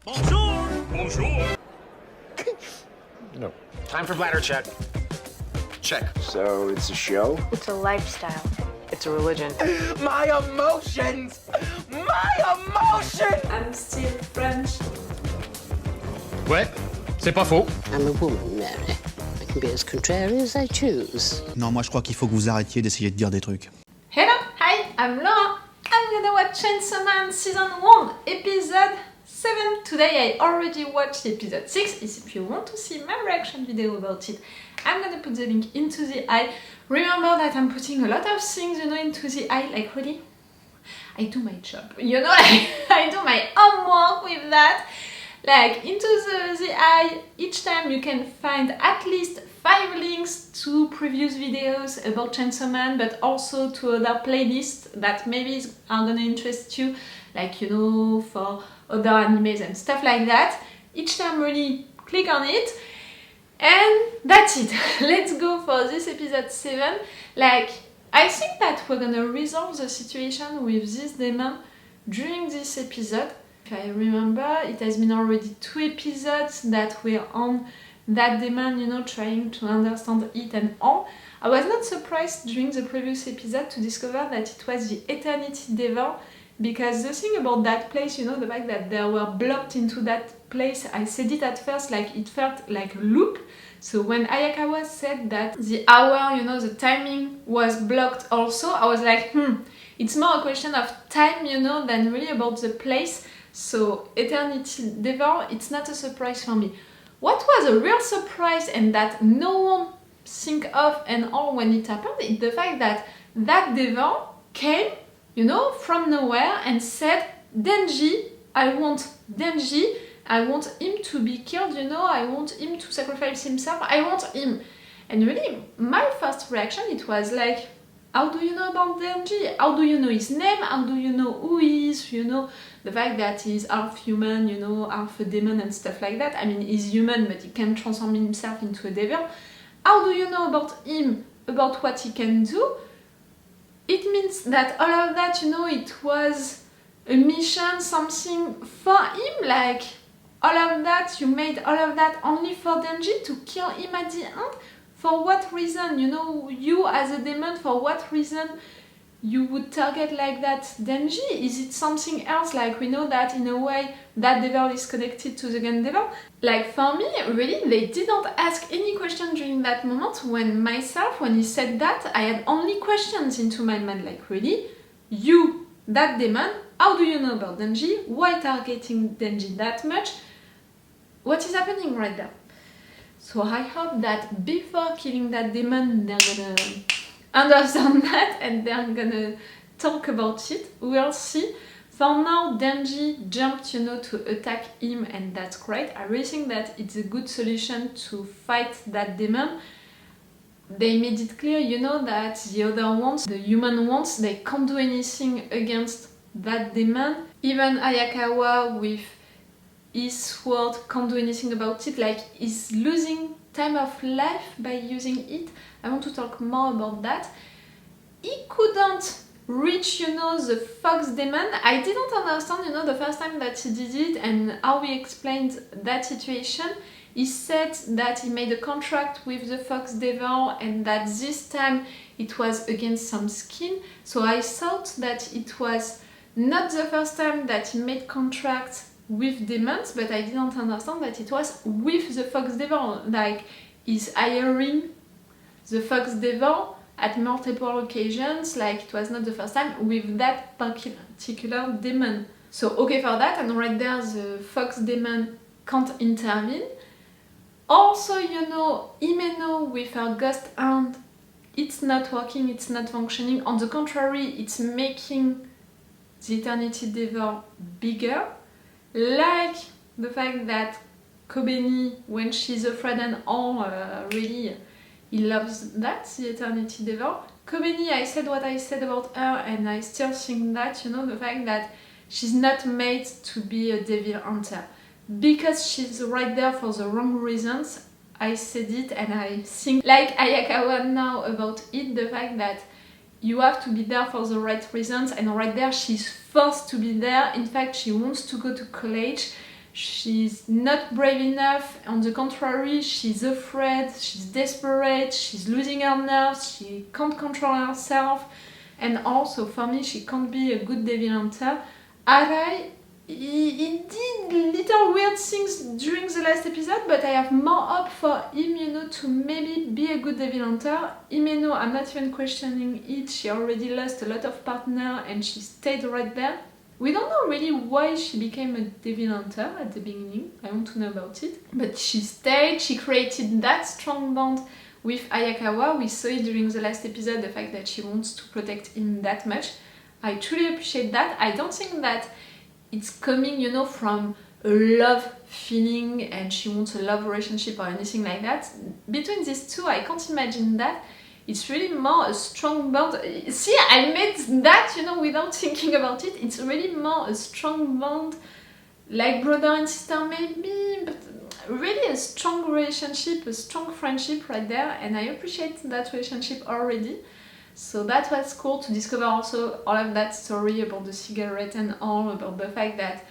Bonjour! Bonjour! No. Time for bladder check. Check. So it's a show? It's a lifestyle. It's a religion. My emotions! My emotions! I'm still French. Ouais, c'est pas faux. I'm a woman, Mary. I can be as contrary as I choose. Non, moi je crois qu'il faut que vous arrêtiez d'essayer de dire des trucs. Hello, hi, I'm Laura. I'm gonna watch Chainsaw Man Season 1, Episode 7. Today I already watched Episode 6. If you want to see my reaction video about it, I'm gonna put the link into the eye. Remember that I'm putting a lot of things, into the eye, like really, I do my job, like, I do my homework with that. Like, into the eye, each time you can find at least 5 links to previous videos about Chainsaw Man, but also to other playlists that maybe are gonna interest you, like, for other animes and stuff like that. Each time really click on it. And that's it. Let's go for this episode 7. Like, I think that we're gonna resolve the situation with this demon during this episode. If I remember, it has been already 2 episodes that we're on that demon, trying to understand it and all. I was not surprised during the previous episode to discover that it was the Eternity Devil, because the thing about that place, the fact that they were blocked into that place, I said it at first, like it felt like a loop. So when Ayakawa said that the hour, the timing was blocked also, I was like, it's more a question of time, than really about the place. So Eternity Devil, it's not a surprise for me. What was a real surprise and that no one think of and all when it happened is the fact that that devil came, from nowhere and said, Denji, I want Denji, I want him to be killed, I want him to sacrifice himself, I want him. And really, my first reaction, it was like, how do you know about Denji? How do you know his name? How do you know who he is? The fact that he's half human, half a demon and stuff like that. I mean, he's human, but he can transform himself into a devil. How do you know about him, about what he can do? It means that all of that, it was a mission, something for him, like all of that, you made all of that only for Denji to kill him at the end? For what reason? You as a demon, for what reason you would target like that Denji? Is it something else? Like, we know that in a way that devil is connected to the gun devil. Like, for me, really, they didn't ask any question during that moment. When he said that, I had only questions into my mind. Like, really? You, that demon, how do you know about Denji? Why targeting Denji that much? What is happening right there? So I hope that before killing that demon, they're gonna understand that and they're gonna talk about it. We'll see. For now, Denji jumped, to attack him, and that's great. I really think that it's a good solution to fight that demon. They made it clear, that the other ones, the human ones, they can't do anything against that demon. Even Ayakawa with his sword can't do anything about it, like he's losing time of life by using it. I want to talk more about that. He couldn't reach, the fox demon. I didn't understand, the first time that he did it and how he explained that situation. He said that he made a contract with the fox devil and that this time it was against some skin. So I thought that it was not the first time that he made contracts with demons, but I didn't understand that it was with the fox devil, like he's hiring the fox devil at multiple occasions, like it was not the first time with that particular demon. So okay for that, and right there the fox demon can't intervene. Also, Himeno with her ghost hand, it's not working, it's not functioning. On the contrary, it's making the Eternity Devil bigger. Like the fact that Kobeni, when she's afraid and all, really, he loves that, the Eternity Devil. Kobeni, I said what I said about her, and I still think that, the fact that she's not made to be a devil hunter. Because she's right there for the wrong reasons. I said it, and I think, like Ayakawa now about it, the fact that you have to be there for the right reasons, and right there she's forced to be there. In fact, she wants to go to college. she's not brave enough. On the contrary, she's afraid, she's desperate, she's losing her nerves, she can't control herself. And also, for me, she can't be a good devil hunter. Arai, he did little weird things during the last episode, but I have more hope for him, you know, to maybe be a good devil hunter. Himeno, I'm not even questioning it. She already lost a lot of partner and she stayed right there. We don't know really why she became a devil hunter at the beginning. I want to know about it. But she stayed, she created that strong bond with Ayakawa. We saw it during the last episode, the fact that she wants to protect him that much. I truly appreciate that. I don't think that it's coming, you know, from a love feeling and she wants a love relationship or anything like that. Between these two, I can't imagine that. It's really more a strong bond. See, I made that, you know, without thinking about it. It's really more a strong bond, like brother and sister maybe, but really a strong relationship, a strong friendship right there, and I appreciate that relationship already. So that was cool to discover also all of that story about the cigarette and all, about the fact that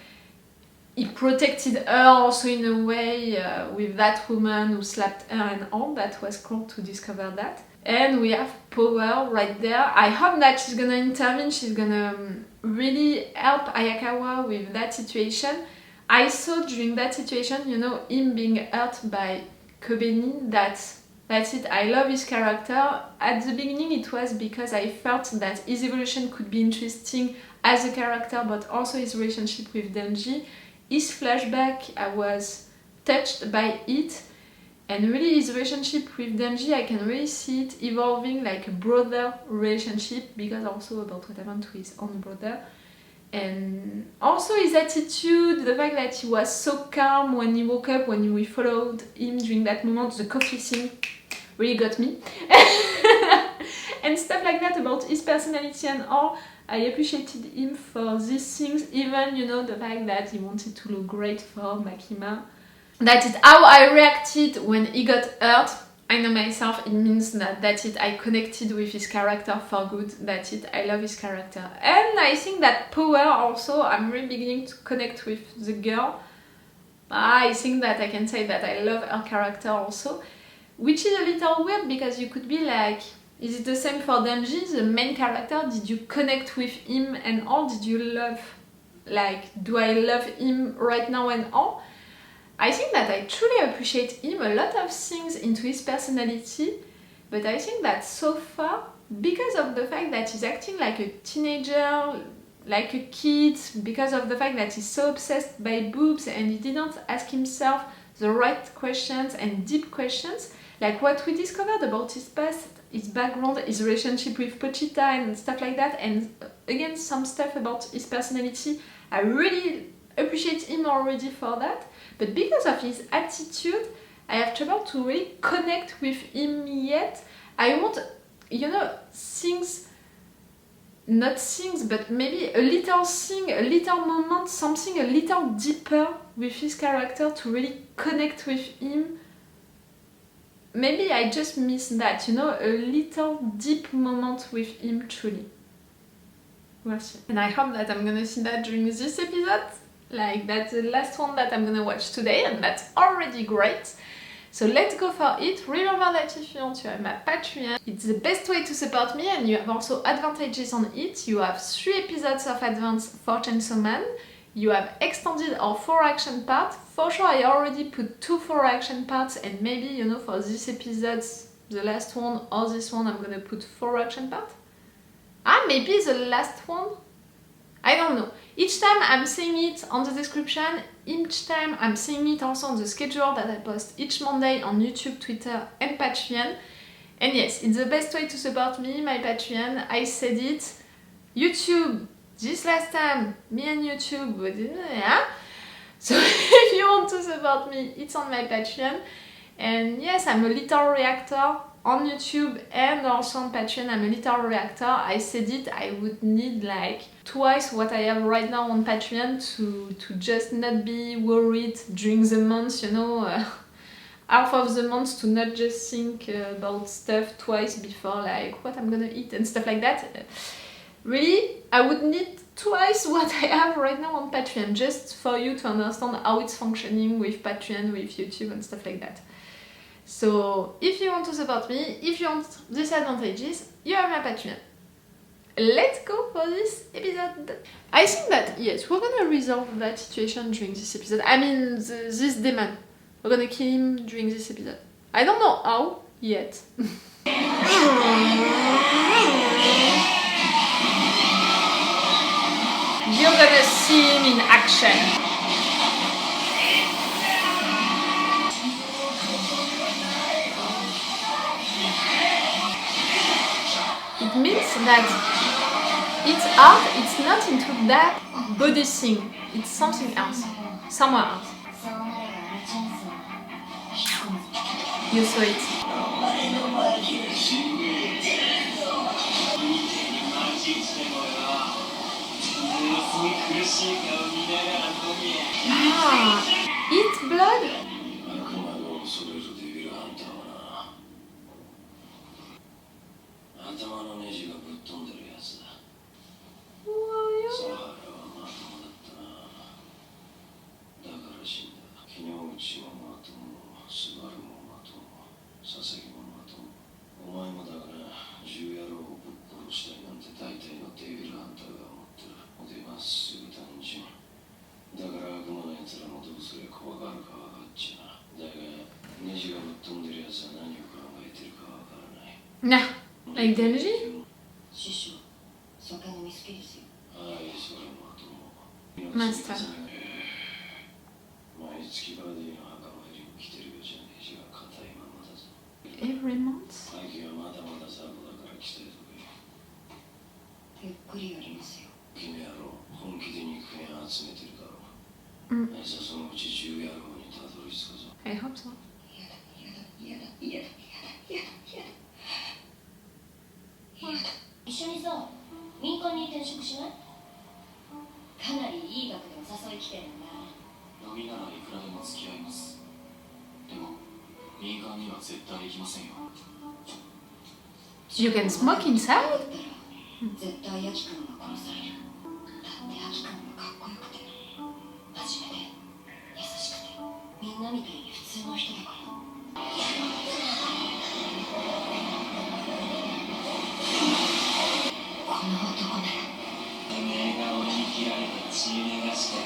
he protected her also in a way with that woman who slapped her and all. That was cool to discover that. And we have Power right there. I hope that she's gonna intervene, she's gonna really help Ayakawa with that situation. I saw during that situation, you know, him being hurt by Kobeni, that's it, I love his character. At the beginning it was because I felt that his evolution could be interesting as a character, but also his relationship with Denji. His flashback, I was touched by it. And really his relationship with Denji, I can really see it evolving like a brother relationship, because also about what happened to his own brother. And also his attitude, the fact that he was so calm when he woke up, when we followed him during that moment, the coffee thing really got me. And stuff like that about his personality and all. I appreciated him for these things, even, you know, the fact that he wanted to look great for Makima. That is how I reacted when he got hurt. I know myself, it means that's it, I connected with his character for good, that's it, I love his character. And I think that Power also, I'm really beginning to connect with the girl. I think that I can say that I love her character also, which is a little weird because you could be like, is it the same for Denji, the main character? Did you connect with him and all? Did you love, like, do I love him right now and all? I think that I truly appreciate him, a lot of things into his personality, but I think that so far, because of the fact that he's acting like a teenager, like a kid, because of the fact that he's so obsessed by boobs and he didn't ask himself the right questions and deep questions, like what we discovered about his past, his background, his relationship with Pochita and stuff like that, and again some stuff about his personality, I really appreciate him already for that. But because of his attitude, I have trouble to really connect with him yet. I want, you know, things, not things, but maybe a little thing, a little moment, something a little deeper with his character to really connect with him. Maybe I just miss that, you know, a little deep moment with him truly. We'll see. And I hope that I'm gonna see that during this episode. Like, that's the last one that I'm gonna watch today, and that's already great. So let's go for it. Remember that if you want to have my Patreon, it's the best way to support me, and you have also advantages on it. You have 3 episodes of advance for Chainsaw Man. You have extended or 4 action parts. For sure, I already put 2 4 action parts, and maybe, you know, for this episode, the last one or this one, I'm gonna put 4 action parts. Maybe the last one? I don't know. Each time I'm saying it on the description, each time I'm saying it also on the schedule that I post each Monday on YouTube, Twitter and Patreon. And yes, it's the best way to support me, my Patreon. I said it. YouTube, this last time, me and YouTube, yeah. So if you want to support me, it's on my Patreon. And yes, I'm a little reactor on YouTube and also on Patreon. I'm a little reactor. I said it, I would need like twice what I have right now on Patreon to just not be worried during the months, you know, half of the month, to not just think about stuff twice before, like what I'm gonna eat and stuff like that. Really, I would need twice what I have right now on Patreon, just for you to understand how it's functioning with Patreon, with YouTube and stuff like that. So if you want to support me, if you want these advantages, you have my Patreon. Let's go for this episode. I think that, yes, we're gonna resolve that situation during this episode. I mean, this demon. We're gonna kill him during this episode. I don't know how yet. You're gonna see him in action. It means that its art, it's not into that body thing. It's something else. Somewhere else. You saw it. Ah, eat blood? Nah, like Denji? Master. Every month? I hope so. 一緒にさ、民間に転職しない？かなりいい額でお誘い来てるんだ。飲みならいくらでも付き合います。でも、民間には絶対行きませんよ。You can smoke inside? 絶対ヤキ君が殺される。だってヤキ君はかっこよくて、真面目で、優しくて、みんなみたいに普通の人だから。この男なら。てめえが俺に切られて血流して、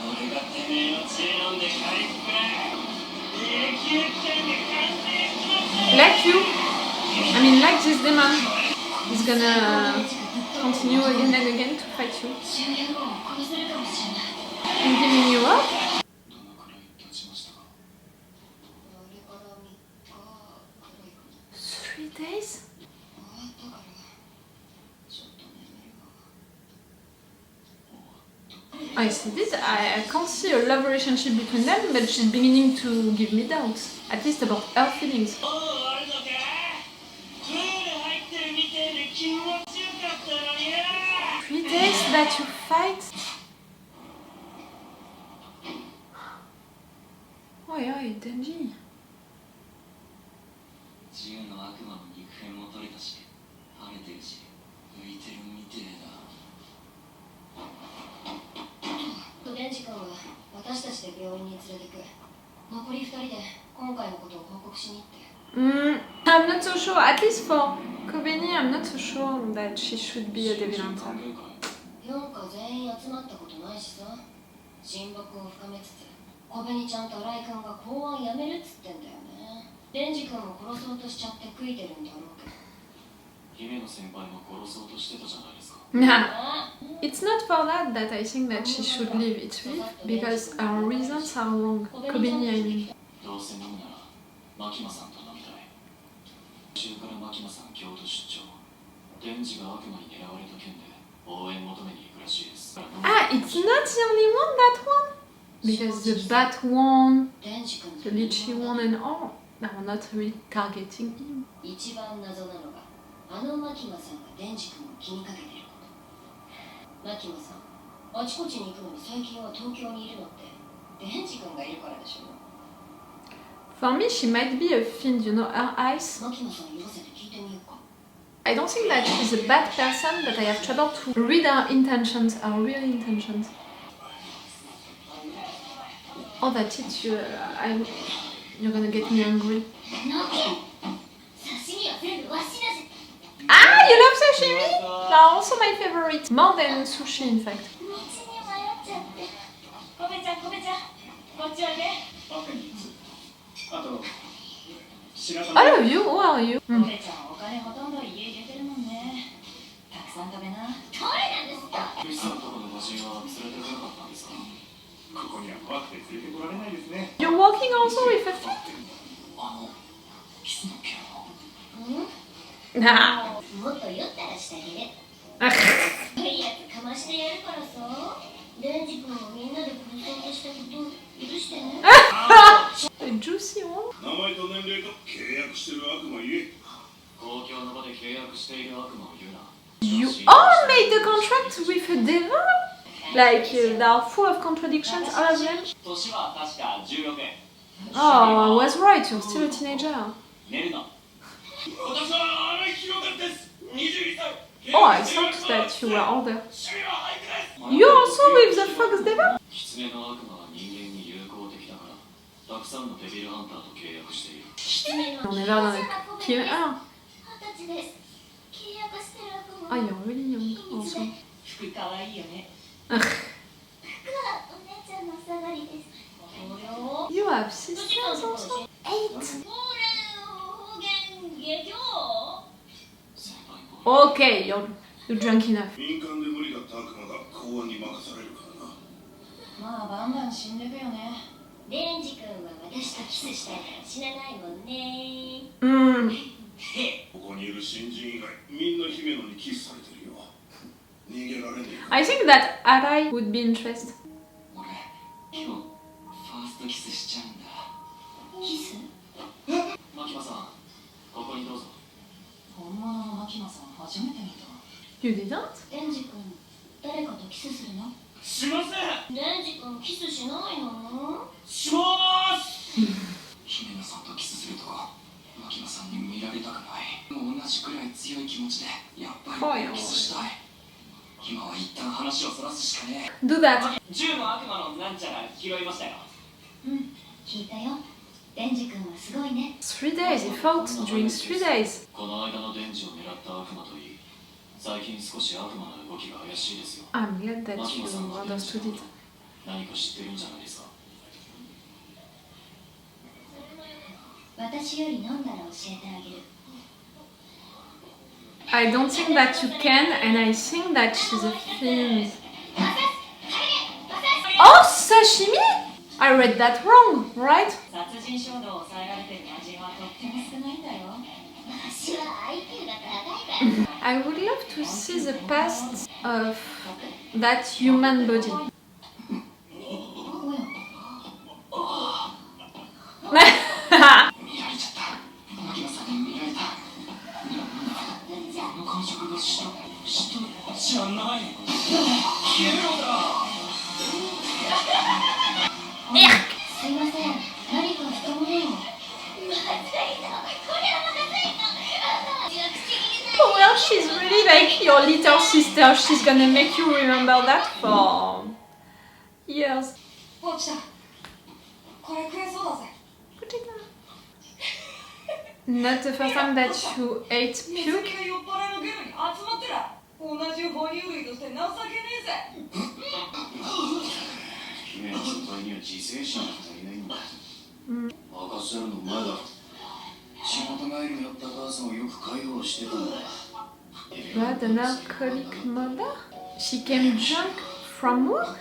俺がてめえの血飲んで帰ってくれ。永久戦で完成します。 Like you. I mean, like this demon. He's gonna continue again and again to fight you. And giving you up? 3 days? I see this. I can't see a love relationship between them, but she's beginning to give me doubts. At least about her feelings. 3 days that you fight? Oi, oi, Denji. 自由の悪魔の肉片も取れたし、晴れてるし、浮いてるみてえだ。デンジ君は私たちで病院に連れてく。残り2人で今回のことを報告しに行って。I'm not so sure. At least for Kobeni, I'm not so sure that she should be a devil hunter. 4課全員集まったことないしさ。親睦を深めつつ、コベニちゃんと新井君が公安やめるっつってんだよね。デンジ君を殺そうとしちゃって悔いてるんだろうけど。姫野先輩も殺そうとしてたじゃないですか。Nah, it's not for that I think that she should leave it with, because our reasons are wrong. Kobeni, I mean. どうせ飲むなら、Makimaさんと飲みたい。途中からMakimaさん京都出張。デンジが悪魔に狙われた件で応援求めに行くらしいです。Ah, it's not the only one, that one? Because the bat one, デンジ君 the lychee one and all, are not really targeting him. 一番謎なのが、あのMakimaさんがデンジ君を気にかけてること。Makimaさん、あちこちに行くのに最近は東京にいるのってデンジ君がいるからでしょ。For me, she might be a fiend, you know, her eyes. Makimaさん呼ばせて聞いてみようか。I don't think that she's a bad person, but I have trouble to read her intentions, her real intentions. Oh, that's it, you're gonna get me angry. Ah, you love sashimi? They're also my favorite, more than sushi in fact. I love you, who are you? You're walking also with a fiend? Nah. A juicy one? You all made the contract with a devil? Like, they are full of contradictions, all of them? Oh, I was right, you're still a teenager. Oh, I thought that you were older. You're also with the fox devil? On est là dans le kill. Ah. Oh, you're really young also. You have sisters also? 8. Okay, you're drunk enough. I think that Arai would be interested. You didn't? Do that. 3 days, he fought during 3 days. I'm glad that you understood it. I don't think that you can, and I think that she's a fiend. Oh, sashimi? I read that wrong, right? I would love to see the past of that human body. Well, she's really like your little sister. She's gonna make you remember that for years. Not the first time that you ate puke? What, an alcoholic mother? She came drunk from work?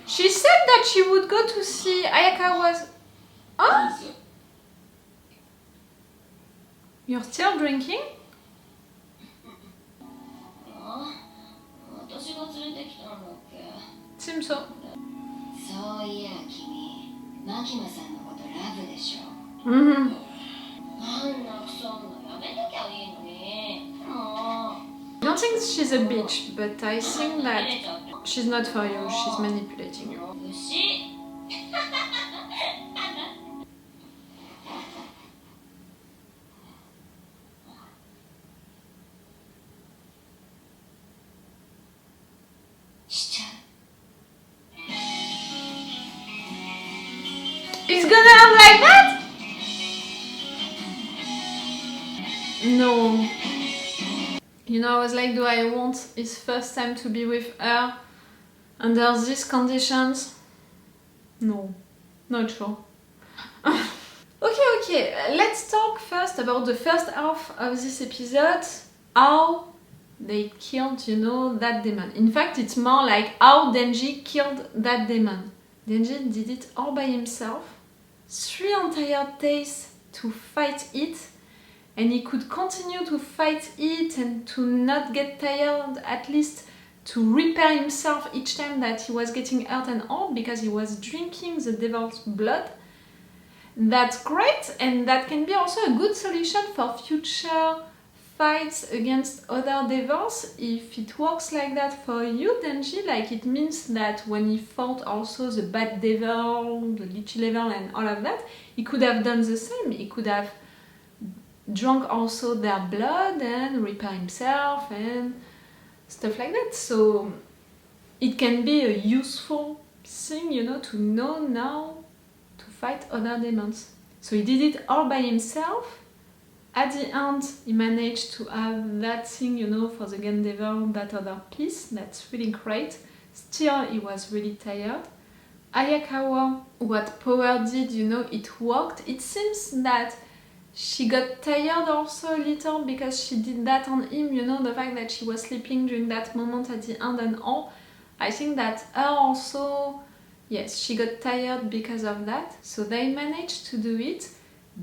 She said that she would go to see Ayaka was... Huh? You're still drinking? Seems so. think she's a bitch, but I think that she's not for you, she's manipulating you. 牛 しちゃう It's gonna end like that? No. You know, I was like, do I want his first time to be with her under these conditions? No, not sure. Okay, let's talk first about the first half of this episode. How they killed, you know, that demon. In fact, it's more like how Denji killed that demon. Denji did it all by himself. 3 entire days to fight it, and he could continue to fight it and to not get tired, at least to repair himself each time that he was getting hurt and all, because he was drinking the devil's blood. That's great, and that can be also a good solution for future fights against other devils. If it works like that for you, Denji, like it means that when he fought also the bad devil, the lychee devil and all of that, he could have done the same. He could have drunk also their blood and repair himself and stuff like that. So it can be a useful thing, you know, to know now to fight other demons. So he did it all by himself. At the end, he managed to have that thing, you know, for the gun devil, that other piece. That's really great. Still, he was really tired. Ayakawa, what Power did, you know, it worked. It seems that she got tired also a little because she did that on him, you know, the fact that she was sleeping during that moment at the end and all. I think that her also, yes, she got tired because of that. So they managed to do it.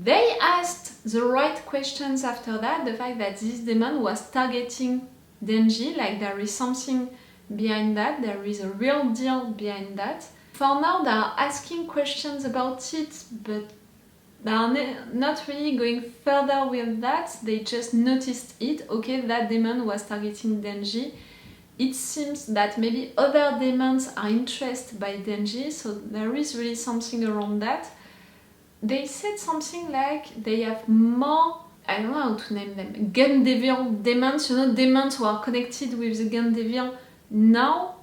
They asked the right questions after that, the fact that this demon was targeting Denji, like there is something behind that, there is a real deal behind that. For now they are asking questions about it, but they are not really going further with that. They just noticed it, okay, that demon was targeting Denji. It seems that maybe other demons are interested by Denji, so there is really something around that. They said something like they have more, I don't know how to name them, gun devil demons, you know, demons who are connected with the gun devil now,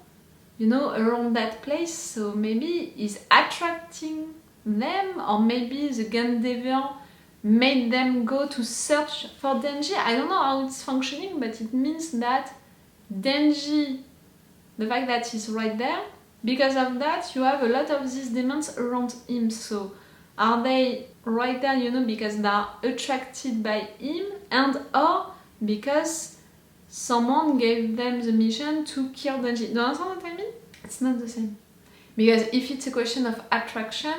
you know, around that place. So maybe he's attracting them, or maybe the gun devil made them go to search for Denji. I don't know how it's functioning, but it means that Denji, the fact that he's right there, because of that you have a lot of these demons around him. So are they right there, you know, because they are attracted by him, and or because someone gave them the mission to kill Denji? Do you understand what I mean? It's not the same. Because if it's a question of attraction,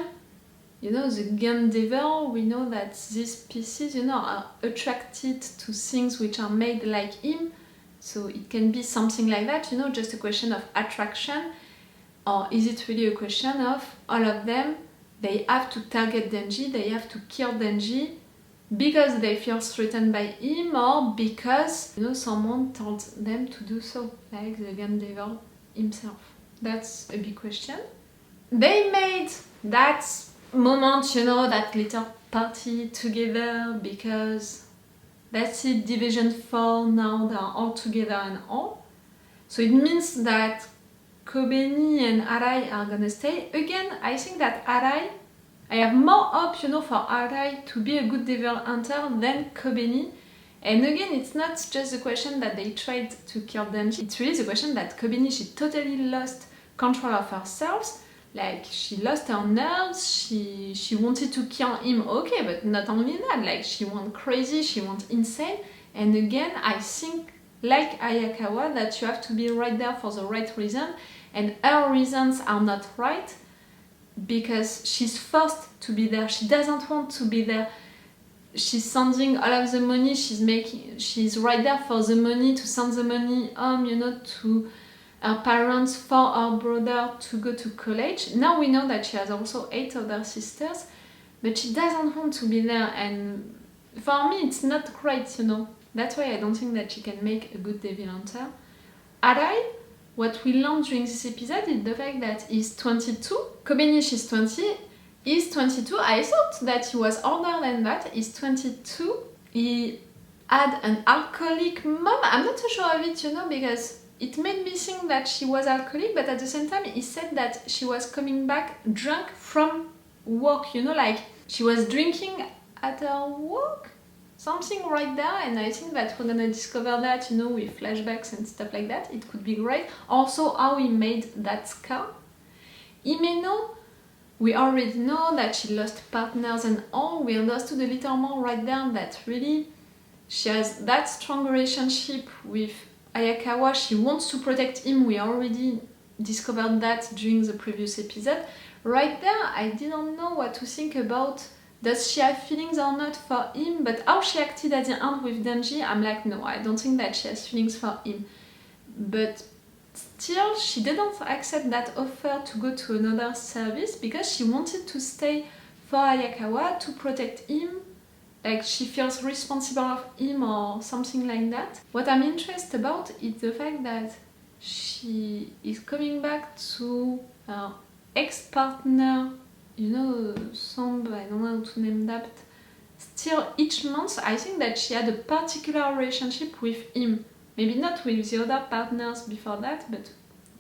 you know, the gun devil, we know that these pieces, you know, are attracted to things which are made like him. So it can be something like that, you know, just a question of attraction. Or is it really a question of all of them, they have to target Denji, they have to kill Denji because they feel threatened by him, or because, you know, someone told them to do so, like the gun devil himself? That's a big question. They made that moment, you know, that little party together because that's it, Division 4, now they are all together and all. So it means that Kobeni and Arai are gonna stay. Again, I think that Arai, I have more hope, you know, for Arai to be a good devil hunter than Kobeni. And again, it's not just the question that they tried to kill Denji, it's really the question that Kobeni, she totally lost control of herself. Like, she lost her nerves, she wanted to kill him, okay, but not only that, like, she went crazy, she went insane. And again, I think, like Ayakawa, that you have to be right there for the right reason, and her reasons are not right because she's forced to be there. She doesn't want to be there. She's sending all of the money, she's right there for the money, to send the money home, you know, to her parents, for her brother to go to college. Now we know that she has also 8 other sisters, but she doesn't want to be there, and for me it's not great, you know. That's why I don't think that she can make a good devil hunter. Arai, what we learned during this episode is the fact that he's 22. Kobenishi is 20. He's 22. I thought that he was older than that. He's 22. He had an alcoholic mom. I'm not so sure of it, you know, because it made me think that she was alcoholic, but at the same time, he said that she was coming back drunk from work, you know, like she was drinking at her work, something right there, and I think that we're gonna discover that, you know, with flashbacks and stuff like that. It could be great. Also, how he made that scar. Himeno, we already know that she lost partners and all. We understood a little more right there that really she has that strong relationship with Ayakawa. She wants to protect him. We already discovered that during the previous episode. Right there, I didn't know what to think about. Does she have feelings or not for him? But how she acted at the end with Denji, I'm like, no, I don't think that she has feelings for him. But still, she didn't accept that offer to go to another service because she wanted to stay for Ayakawa to protect him. Like she feels responsible of him or something like that. What I'm interested about is the fact that she is coming back to her ex-partner, you know, Somb, I don't know how to name that. Still, each month, I think that she had a particular relationship with him. Maybe not with the other partners before that, but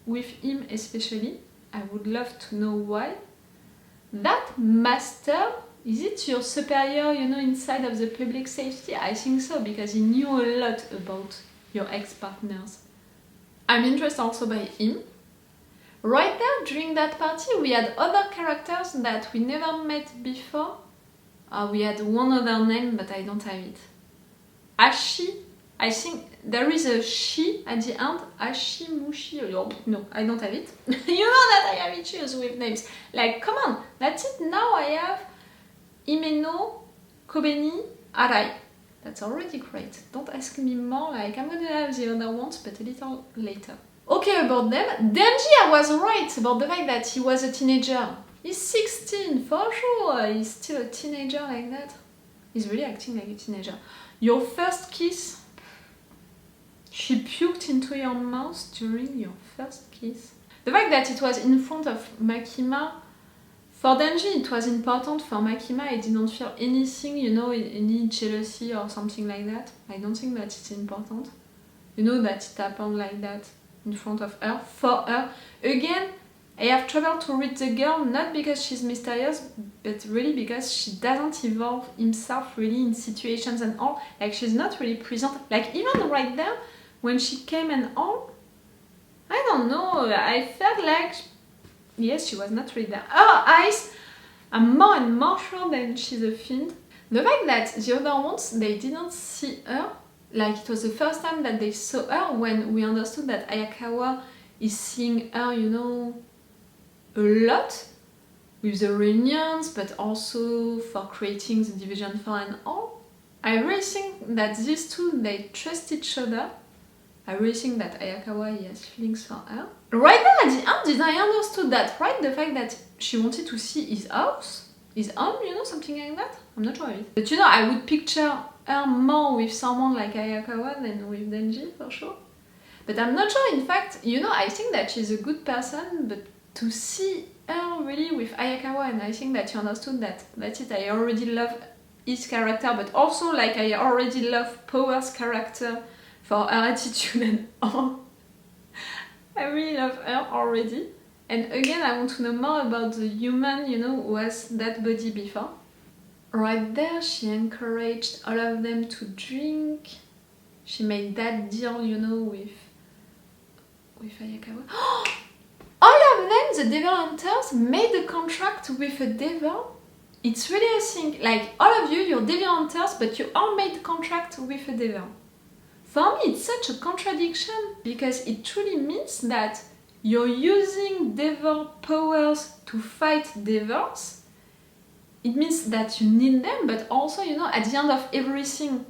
with him especially. I would love to know why. That master, is it your superior, you know, inside of the public safety? I think so, because he knew a lot about your ex-partners. I'm interested also by him. Right there, during that party, we had other characters that we never met before. We had one other name, but I don't have it. Ashi, I think there is a she at the end. Ashi, Mushi, oh, no, I don't have it. You know that I have issues with names. Like, come on, that's it. Now I have Himeno, Kobeni, Arai. That's already great. Don't ask me more, like I'm gonna have the other ones, but a little later. Okay, about them. Denji, I was right about the fact that he was a teenager. He's 16, for sure. He's still a teenager like that. He's really acting like a teenager. Your first kiss. She puked into your mouth during your first kiss. The fact that it was in front of Makima, for Denji it was important, for Makima I didn't feel anything, you know, any jealousy or something like that. I don't think that it's important. You know that it happened like that in front of her, for her. Again, I have trouble to read the girl, not because she's mysterious, but really because she doesn't involve himself really in situations and all. Like she's not really present. Like even right there, when she came and all, I don't know, I felt like, yes, she was not really there. Her eyes, I'm more and more sure that she's a fiend. The fact that the other ones, they didn't see her, like it was the first time that they saw her when we understood that Ayakawa is seeing her, you know, a lot with the reunions, but also for creating the Division 4 and all. I really think that these two, they trust each other. I really think that Ayakawa has feelings for her. Right now at the end, did I understood that, right? The fact that she wanted to see his house, his home, you know, something like that? I'm not sure of it. But you know, I would picture her more with someone like Ayakawa than with Denji, for sure. But I'm not sure, in fact, you know, I think that she's a good person, but to see her really with Ayakawa, and I think that you understood that, that's it, I already love his character, but also like I already love Power's character for her attitude and all. I really love her already. And again, I want to know more about the human, you know, who has that body before. Right there, she encouraged all of them to drink. She made that deal, you know, with Ayakawa. All of them, the Devil Hunters, made a contract with a devil. It's really a thing. Like, all of you, you're Devil Hunters, but you all made a contract with a devil. For me, it's such a contradiction, because it truly means that you're using devil powers to fight devils. It means that you need them, but also, you know, at the end of everything,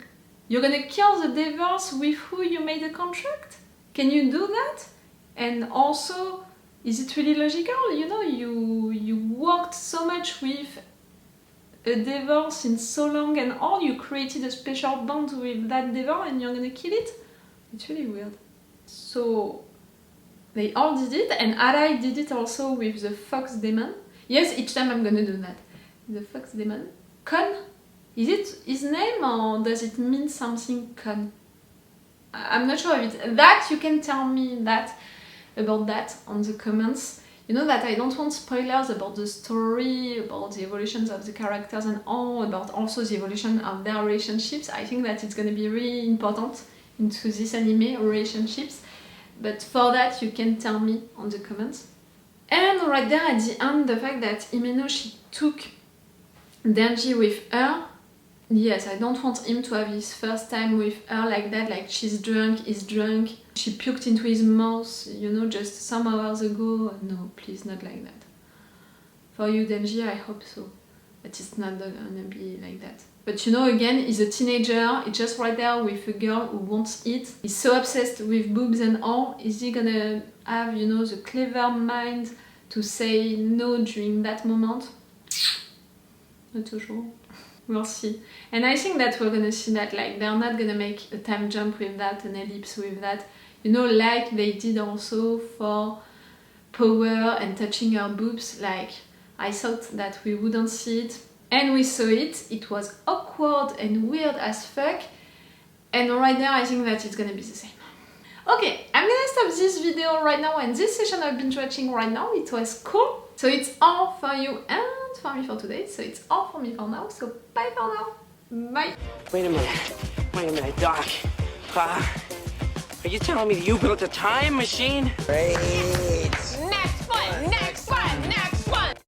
you're gonna kill the devils with who you made a contract? Can you do that? And also, is it really logical? You know, you worked so much with a devil since so long and all, you created a special bond with that devil and you're gonna kill it? It's really weird. So they all did it, and Arai did it also with the fox demon. Yes, each time I'm gonna do that. The fox demon. Kon? Is it his name or does it mean something Kon? I'm not sure of it. That you can tell me that about that on the comments. You know that I don't want spoilers about the story, about the evolutions of the characters and all, about also the evolution of their relationships. I think that it's gonna be really important into this anime, relationships. But for that you can tell me on the comments. And right there at the end, the fact that Himeno, she took Denji with her. Yes, I don't want him to have his first time with her like that, like she's drunk, he's drunk, she puked into his mouth, you know, just some hours ago. No, please, not like that. For you, Denji, I hope so. But it's not gonna be like that. But you know, again, he's a teenager, he's just right there with a girl who wants it. He's so obsessed with boobs and all. Is he gonna have, you know, the clever mind to say no during that moment? Not too sure. We'll see. And I think that we're gonna see that, like, they're not gonna make a time jump with that, an ellipse with that. You know, like they did also for Power and touching her boobs. Like, I thought that we wouldn't see it. And we saw it. It was awkward and weird as fuck. And right now I think that it's gonna be the same. Okay, I'm gonna stop this video right now and this session I've been watching right now. It was cool. So it's all for you and for me for today. So it's all for me for now. So bye for now. Bye. Wait a minute, Doc. Are you telling me you built a time machine? Rain